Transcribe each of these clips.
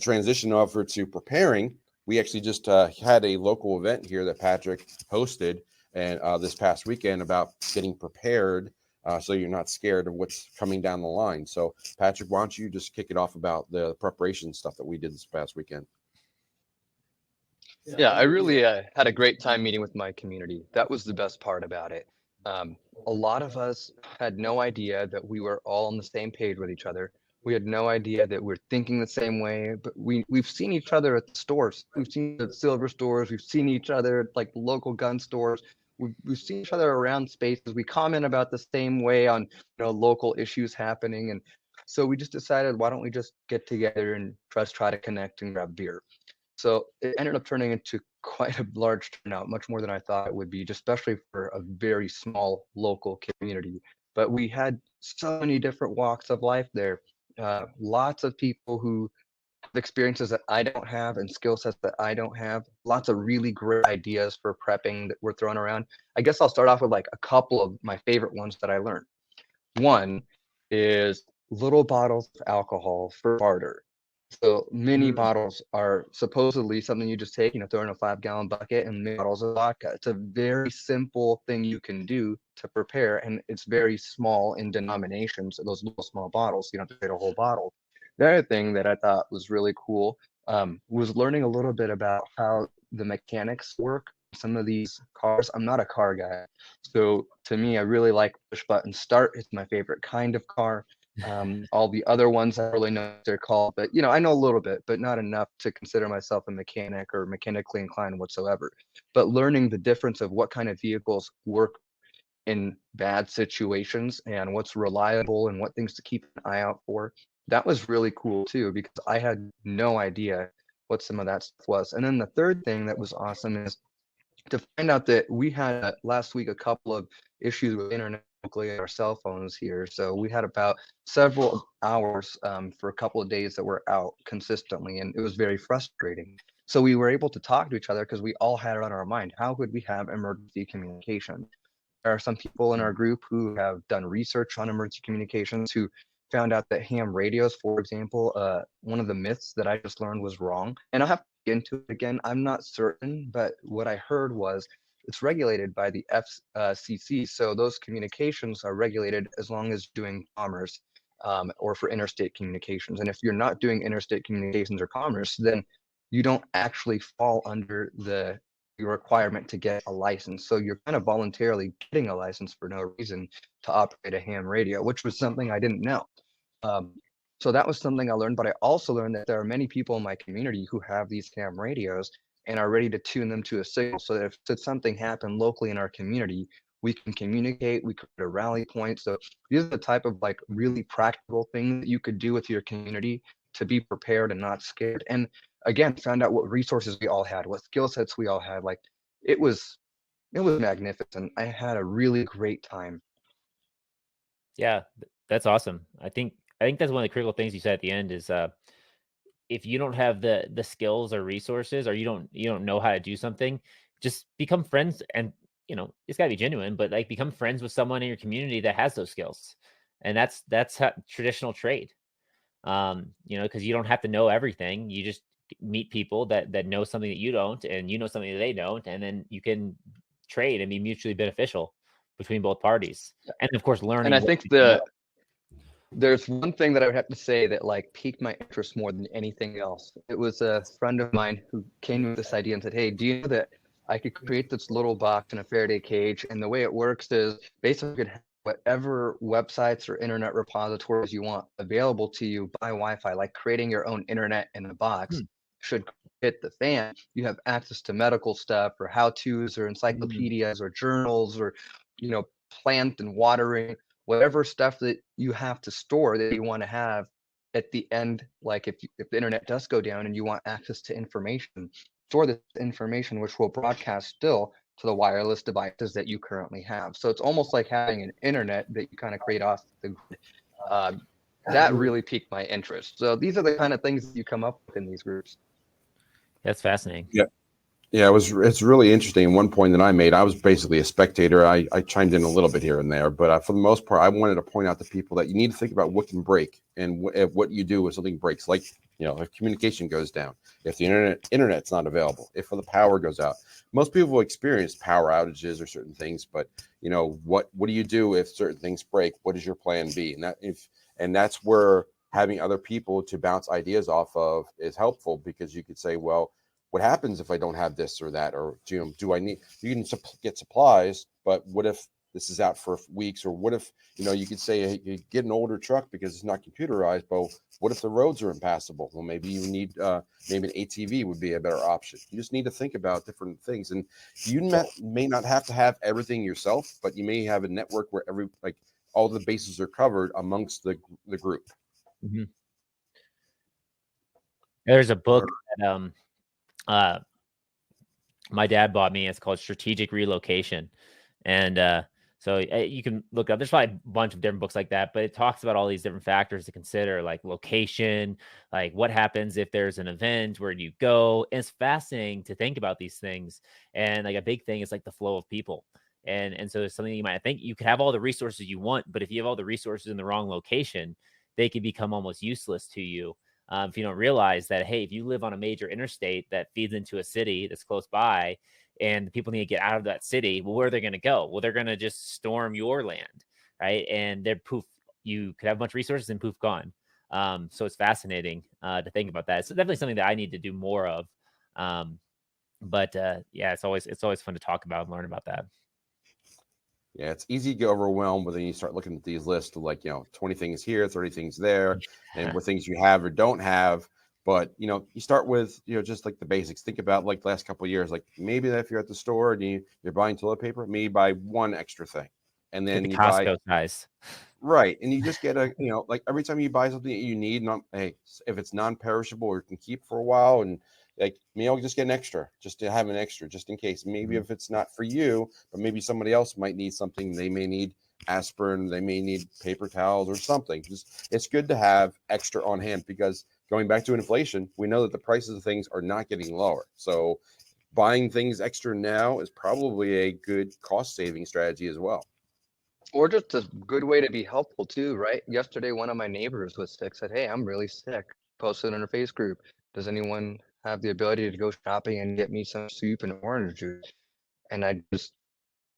transition over to preparing, we actually just had a local event here that Patrick hosted and this past weekend about getting prepared so you're not scared of what's coming down the line. So Patrick, why don't you just kick it off about the preparation stuff that we did this past weekend? Yeah, I really had a great time meeting with my community. That was the best part about it. A lot of us had no idea that we were all on the same page with each other. We had no idea that we're thinking the same way, but we've seen each other at the stores. We've seen at silver stores. We've seen each other at like local gun stores. We've seen each other around spaces. We comment about the same way on local issues happening, and so we just decided, why don't we just get together and just try to connect and grab beer. So it ended up turning into quite a large turnout, much more than I thought it would be, especially for a very small local community. But we had so many different walks of life there. Lots of people who have experiences that I don't have and skill sets that I don't have. Lots of really great ideas for prepping that were thrown around. I guess I'll start off with like a couple of my favorite ones that I learned. One is little bottles of alcohol for barter. So mini bottles are supposedly something you just take, throw in a 5-gallon bucket, and mini bottles of vodka. It's a very simple thing you can do to prepare, and it's very small in denomination. So those little small bottles, you don't have to get a whole bottle. The other thing that I thought was really cool was learning a little bit about how the mechanics work. Some of these cars, I'm not a car guy. So to me, I really like push button start. It's my favorite kind of car. All the other ones I don't really know what they're called, but I know a little bit, but not enough to consider myself a mechanic or mechanically inclined whatsoever. But learning the difference of what kind of vehicles work in bad situations and what's reliable and what things to keep an eye out for, that was really cool too, because I had no idea what some of that stuff was. And then the third thing that was awesome is to find out that we had last week a couple of issues with internet locally, our cell phones here. So we had about several hours for a couple of days that were out consistently, and it was very frustrating. So we were able to talk to each other because we all had it on our mind. How could we have emergency communication? There are some people in our group who have done research on emergency communications who found out that ham radios, for example, one of the myths that I just learned was wrong. And I'll have to get into it again. I'm not certain, but what I heard was it's regulated by the FCC. So those communications are regulated as long as doing commerce or for interstate communications. And if you're not doing interstate communications or commerce, then you don't actually fall under the requirement to get a license. So you're kind of voluntarily getting a license for no reason to operate a ham radio, which was something I didn't know. So that was something I learned, but I also learned that there are many people in my community who have these ham radios and are ready to tune them to a signal so that if something happened locally in our community, we can communicate, we could put a rally point. So these are the type of like really practical things that you could do with your community to be prepared and not scared. And again, found out what resources we all had, what skill sets we all had. Like it was magnificent. I had a really great time. Yeah, that's awesome. I think that's one of the critical things you said at the end is if you don't have the skills or resources, or you don't know how to do something, just become friends. And it's got to be genuine, but like become friends with someone in your community that has those skills. And that's how traditional trade. Because you don't have to know everything. You just meet people that know something that you don't, and you know something that they don't, and then you can trade and be mutually beneficial between both parties. And of course, learning. And I think there's one thing that I would have to say that like piqued my interest more than anything else. It was a friend of mine who came with this idea and said, "Hey, do you know that I could create this little box in a Faraday cage? And the way it works is basically you could have whatever websites or internet repositories you want available to you by Wi-Fi, like creating your own internet in a box. Should hit the fan, you have access to medical stuff or how-tos or encyclopedias or journals or plant and watering, whatever stuff that you have to store that you want to have at the end. Like if the internet does go down and you want access to information, store this information, which will broadcast still to the wireless devices that you currently have. So it's almost like having an internet that you kind of create off the grid. That really piqued my interest. So these are the kind of things that you come up with in these groups. That's fascinating. Yeah, it's really interesting. One point that I made, I was basically a spectator. I chimed in a little bit here and there, but for the most part, I wanted to point out to people that you need to think about what can break and what you do if something breaks. Like if communication goes down, if the internet's not available, if the power goes out. Most people will experience power outages or certain things, but what do you do if certain things break? What is your plan B? And that's where having other people to bounce ideas off of is helpful, because you could say, well, what happens if I don't have this or that? Or do I need, you can get supplies, but what if this is out for weeks? Or what if, you could say, hey, you get an older truck because it's not computerized, but what if the roads are impassable? Well, maybe you need, maybe an ATV would be a better option. You just need to think about different things. And you may not have to have everything yourself, but you may have a network where all the bases are covered amongst the group. Mm-hmm. There's a book that my dad bought me. It's called Strategic Relocation. And so you can look up, there's probably a bunch of different books like that, but it talks about all these different factors to consider, like location, like what happens if there's an event, where do you go? And it's fascinating to think about these things. And like a big thing is like the flow of people. And so there's something you might think you could have all the resources you want, but if you have all the resources in the wrong location, they could become almost useless to you. If you don't realize that, hey, if you live on a major interstate that feeds into a city that's close by, and the people need to get out of that city, well, where are they going to go? Well, they're going to just storm your land, right? And they're poof, you could have a bunch of resources and poof, gone. So it's fascinating to think about that. It's definitely something that I need to do more of. But yeah, it's always fun to talk about and learn about that. Yeah, it's easy to get overwhelmed, but then you start looking at these lists of 20 things here, 30 things there, and what things you have or don't have. But you start with just like the basics. Think about like the last couple of years, like maybe that if you're at the store and you're buying toilet paper, maybe buy one extra thing, and Get then the you Costco buy size. right, and you just get a like every time you buy something that you need, hey, if it's non-perishable or you can keep for a while, and like just get an extra, just to have an extra, just in case. Maybe if it's not for you, but maybe somebody else might need something. They may need aspirin, they may need paper towels or something. Just it's good to have extra on hand, because going back to inflation, we know that the prices of things are not getting lower. So buying things extra now is probably a good cost saving strategy as well. Or just a good way to be helpful too, right? Yesterday, one of my neighbors was sick, said, "Hey, I'm really sick." Posted in her face group, "Does anyone have the ability to go shopping and get me some soup and orange juice?" And I just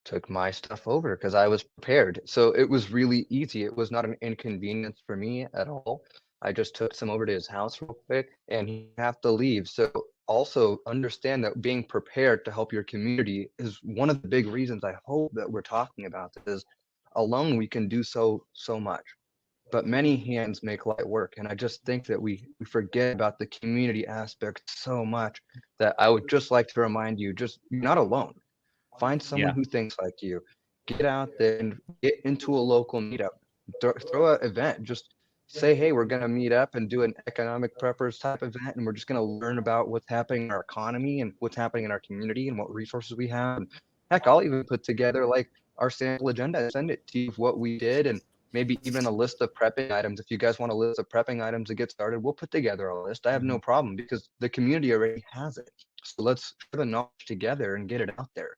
took my stuff over because I was prepared. So it was really easy. It was not an inconvenience for me at all. I just took some over to his house real quick, and he have to leave. So also understand that being prepared to help your community is one of the big reasons I hope that we're talking about this. Is alone we can do so much, but many hands make light work. And I just think that we forget about the community aspect so much, that I would just like to remind you, just you're not alone. Find someone Yeah. who thinks like you. Get out there and get into a local meetup. Throw an event. Just say, hey, we're going to meet up and do an economic preppers type event, and we're just going to learn about what's happening in our economy and what's happening in our community and what resources we have. And heck, I'll even put together like our sample agenda and send it to you of what we did, and maybe even a list of prepping items. If you guys want a list of prepping items to get started, we'll put together a list. I have no problem, because the community already has it. So let's share the knowledge together and get it out there.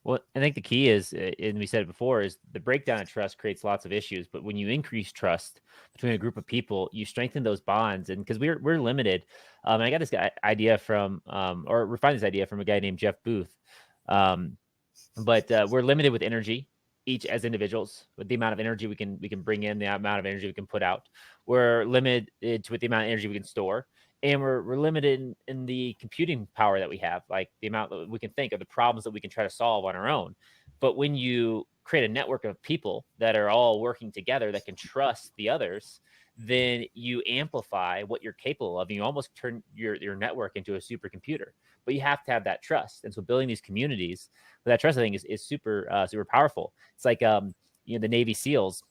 Well, I think the key is, and we said it before, is the breakdown of trust creates lots of issues. But when you increase trust between a group of people, you strengthen those bonds. And because we're limited, I got this idea from, or refined this idea from a guy named Jeff Booth. But we're limited with energy, each as individuals, with the amount of energy we can bring in, the amount of energy we can put out. We're limited with the amount of energy we can store, and we're limited in the computing power that we have, like the amount that we can think of the problems that we can try to solve on our own. But when you create a network of people that are all working together that can trust the others, then you amplify what you're capable of. And you almost turn your network into a supercomputer. But you have to have that trust. And so building these communities with that trust, I think, is super super powerful. It's like the Navy SEALs.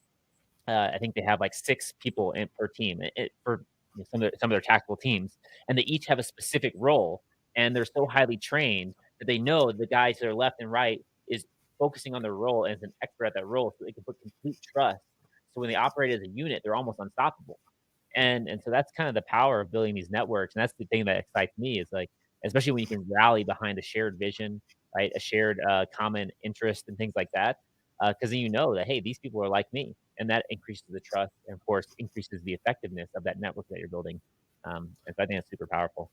I think they have like 6 people per team for some of their tactical teams, and they each have a specific role, and they're so highly trained that they know the guy to their left and right is focusing on their role and is an expert at that role, so they can put complete trust. So when they operate as a unit, they're almost unstoppable. And so that's kind of the power of building these networks, and that's the thing that excites me is like, especially when you can rally behind a shared vision, right? A shared common interest and things like that. Because then you know that, hey, these people are like me, and that increases the trust and, of course, increases the effectiveness of that network that you're building. And so I think it's super powerful.